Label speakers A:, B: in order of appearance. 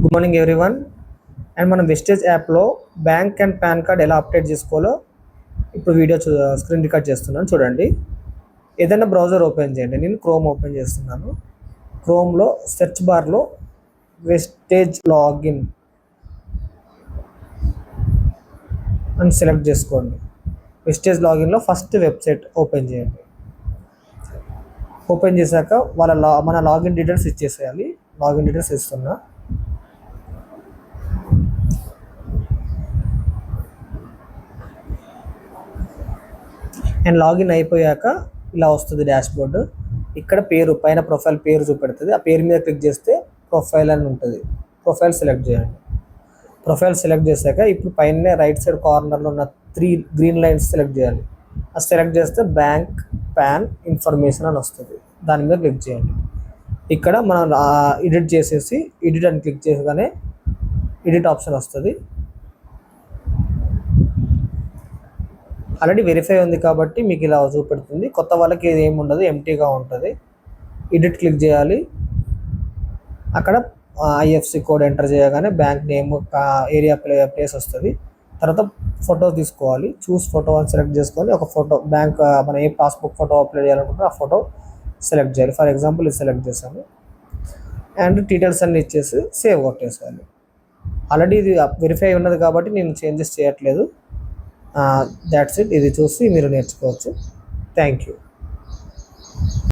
A: Good morning everyone. And మనం wastage యాప్లో bank and pan card ఎలా అప్డేట్ చేసుకోవాలో ఇప్పుడు వీడియో స్క్రీన్ రికార్డ్ చేస్తున్నాను చూడండి. ఏదైనా బ్రౌజర్ ఓపెన్ చేయండి. నేను క్రోమ్ ఓపెన్ చేస్తున్నాను. క్రోమ్లో సెర్చ్ బార్లో వెస్టేజ్ లాగిన్ అని సెలెక్ట్ చేసుకోండి. వెస్టేజ్ లాగిన్లో ఫస్ట్ వెబ్సైట్ ఓపెన్ చేయండి. ఓపెన్ చేశాక మన లాగిన్ డీటెయిల్స్ ఇచ్చేసేయాలి. లాగిన్ డీటెయిల్స్ ఇస్తున్నా. అండ్ లాగిన్ అయిపోయాక ఇలా వస్తుంది డాష్ బోర్డు. ఇక్కడ పేరు పైన ప్రొఫైల్ పేరు చూపెడుతుంది. ఆ పేరు మీద క్లిక్ చేస్తే ప్రొఫైల్ అని ఉంటుంది. ప్రొఫైల్ సెలెక్ట్ చేయండి. ప్రొఫైల్ సెలెక్ట్ చేశాక ఇప్పుడు పైన రైట్ సైడ్ కార్నర్లో ఉన్న 3 గ్రీన్ లైన్స్ సెలెక్ట్ చేయాలి. అది సెలెక్ట్ చేస్తే బ్యాంక్ పాన్ ఇన్ఫర్మేషన్ అని వస్తుంది. దాని మీద క్లిక్ చేయండి. ఇక్కడ మనం ఎడిట్ చేసేసి ఎడిట్ అని క్లిక్ చేయగానే ఎడిట్ ఆప్షన్ వస్తుంది. ఆల్రెడీ వెరిఫై ఉంది కాబట్టి మీకు ఇలా చూపెడుతుంది. కొత్త వాళ్ళకి ఇది ఏమి ఉండదు, ఎంటీగా ఉంటుంది. ఎడిట్ క్లిక్ చేయాలి. అక్కడ ఐఎఫ్సి కోడ్ ఎంటర్ చేయగానే బ్యాంక్ నేమ్, ఏరియా, ప్లేస్ వస్తుంది. తర్వాత ఫోటో తీసుకోవాలి. చూస్ ఫోటో అని సెలెక్ట్ చేసుకొని ఒక ఫోటో బ్యాంక్ మనం ఏ పాస్బుక్ ఫోటో అప్లోడ్ చేయాలనుకుంటే ఆ ఫోటో సెలెక్ట్ చేయాలి. ఫర్ ఎగ్జాంపుల్ ఇది సెలెక్ట్ చేశాను. అండ్ డీటెయిల్స్ అన్ని ఇచ్చేసి సేవ్ కొట్టేసేయాలి. ఆల్రెడీ ఇది వెరిఫై ఉన్నది కాబట్టి నేను చేంజెస్ చేయట్లేదు. That's it. ఇది చూసి మీరు నేర్చుకోవచ్చు. Thank you.